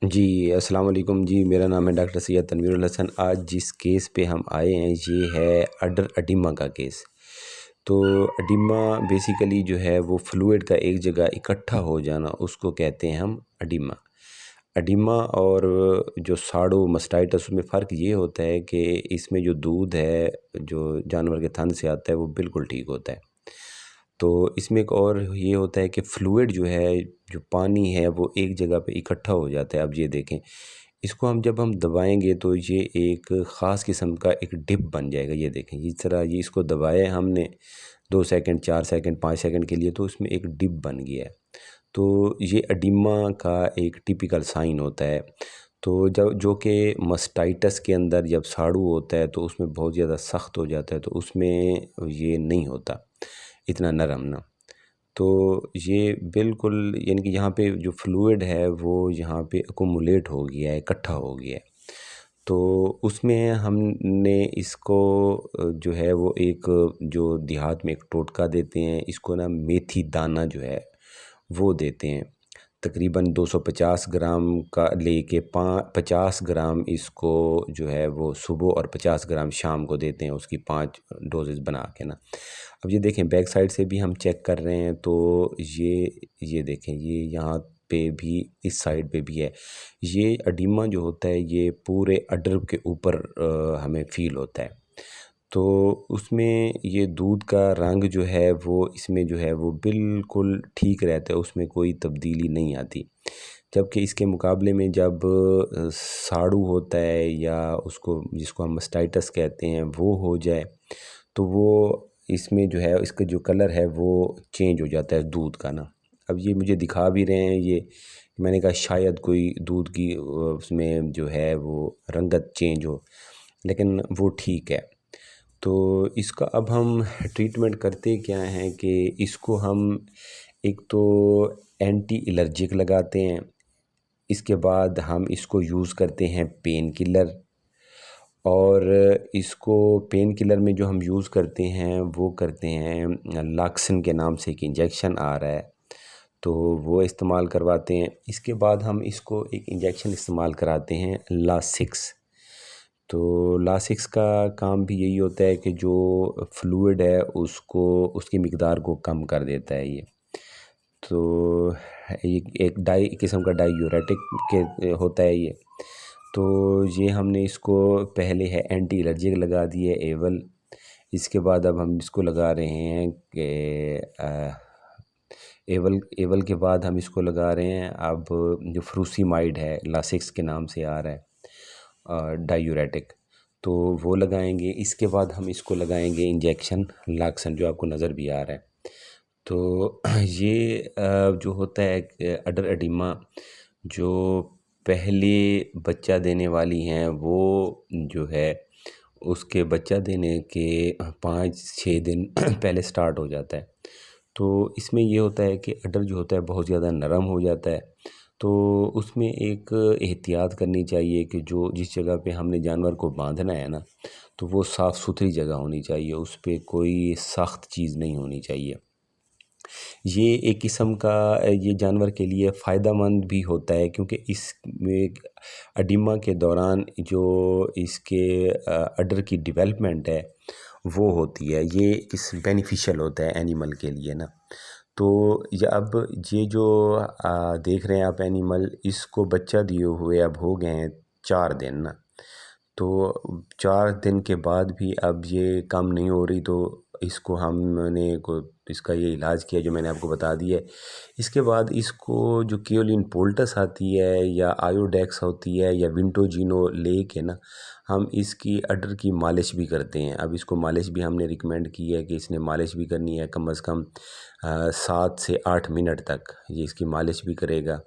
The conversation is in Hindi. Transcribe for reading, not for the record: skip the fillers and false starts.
जी, अस्सलाम वालेकुम जी। मेरा नाम है डॉक्टर सैयद तनवीरुल हसन। आज जिस केस पे हम आए हैं ये है अडर एडिमा का केस। तो एडिमा बेसिकली जो है वो फ्लूइड का एक जगह इकट्ठा हो जाना, उसको कहते हैं हम एडिमा। एडिमा और जो साड़ो मास्टाइटिस में फ़र्क ये होता है कि इसमें जो दूध है जो जानवर के थन से आता है वो बिल्कुल ठीक होता है। तो इसमें एक और ये होता है कि फ्लूइड जो है, जो पानी है वो एक जगह पे इकट्ठा हो जाता है। अब ये देखें, इसको जब हम दबाएँगे तो ये एक ख़ास किस्म का एक डिप बन जाएगा। ये देखें, इस तरह ये इसको दबाया हमने 2 सेकंड, 4 सेकंड, 5 सेकंड के लिए, तो इसमें एक डिप बन गया है। तो ये एडिमा का एक टिपिकल साइन होता है। तो जब जो कि मास्टाइटिस के अंदर जब साड़ू होता है तो उसमें बहुत ज़्यादा सख्त हो जाता है, तो उसमें ये नहीं होता इतना नरम ना। तो ये बिल्कुल यानी कि यहाँ पे जो फ्लूइड है वो यहाँ पे अकोमुलेट हो गया है, इकट्ठा हो गया है। तो उसमें हमने इसको जो है वो एक जो देहात में एक टोटका देते हैं, इसको ना मेथी दाना जो है वो देते हैं। तकरीबन 250 ग्राम का लेके 50 ग्राम इसको जो है वो सुबह और 50 ग्राम शाम को देते हैं, उसकी 5 डोजेज़ बना के ना। अब ये देखें, बैक साइड से भी हम चेक कर रहे हैं तो ये देखें, ये यहाँ पे भी, इस साइड पे भी है। ये एडिमा जो होता है ये पूरे अडर के ऊपर हमें फ़ील होता है। तो उसमें ये दूध का रंग जो है वो इसमें जो है वो बिल्कुल ठीक रहता है, उसमें कोई तब्दीली नहीं आती। जबकि इसके मुकाबले में जब साड़ू होता है या उसको जिसको हम मास्टाइटिस कहते हैं वो हो जाए, तो वो इसमें जो है इसका जो कलर है वो चेंज हो जाता है दूध का ना। अब ये मुझे दिखा भी रहे हैं ये, मैंने कहा शायद कोई दूध की उसमें जो है वो रंगत चेंज हो, लेकिन वो ठीक है। तो इसका अब हम ट्रीटमेंट करते क्या हैं कि इसको हम एक तो एंटी एलर्जिक लगाते हैं, इसके बाद हम इसको यूज़ करते हैं पेन किलर। और इसको पेन किलर में जो हम यूज़ करते हैं वो करते हैं लाक्सन के नाम से एक इंजेक्शन आ रहा है, तो वो इस्तेमाल करवाते हैं। इसके बाद हम इसको एक इंजेक्शन इस्तेमाल कराते हैं लासिक्स। तो लासिक्स का काम भी यही होता है कि जो फ्लूइड है उसको, उसकी मिकदार को कम कर देता है ये। तो एक डाई किस्म का डायूरेटिक के होता है ये। तो ये हमने इसको पहले है एंटी एलर्जिक लगा दी है एवल। इसके बाद अब हम इसको लगा रहे हैं कि एवल एवल के बाद हम इसको लगा रहे हैं अब जो फ्रूसीमाइड है, लासिक्स के नाम से आ रहा है डायूरेटिक, तो वो लगाएंगे। इसके बाद हम इसको लगाएंगे इंजेक्शन लाक्सन, जो आपको नज़र भी आ रहा है। तो ये जो होता है अडर एडिमा, जो पहले बच्चा देने वाली हैं वो जो है उसके बच्चा देने के 5-6 दिन पहले स्टार्ट हो जाता है। तो इसमें ये होता है कि अडर जो होता है बहुत ज़्यादा नरम हो जाता है। तो उसमें एक एहतियात करनी चाहिए कि जो जिस जगह पे हमने जानवर को बांधना है ना, तो वो साफ़ सुथरी जगह होनी चाहिए, उस पे कोई सख्त चीज़ नहीं होनी चाहिए। ये एक किस्म का ये जानवर के लिए फ़ायदेमंद भी होता है, क्योंकि इसमें एडिमा के दौरान जो इसके अडर की डेवलपमेंट है वो होती है, ये इस बेनिफिशियल होता है एनिमल के लिए ना। तो ये अब ये जो देख रहे हैं आप एनिमल, इसको बच्चा दिए हुए अब हो गए हैं 4 दिन ना। तो 4 दिन के बाद भी अब ये कम नहीं हो रही, तो इसको हमने को इसका ये इलाज किया जो मैंने आपको बता दिया है। इसके बाद इसको जो केओलिन पोल्टस आती है या आयोडेक्स होती है या विंटोजिनो लेके ना, हम इसकी अडर की मालिश भी करते हैं। अब इसको मालिश भी हमने रिकमेंड की है कि इसने मालिश भी करनी है, कम से कम 7 से 8 मिनट तक ये इसकी मालिश भी करेगा।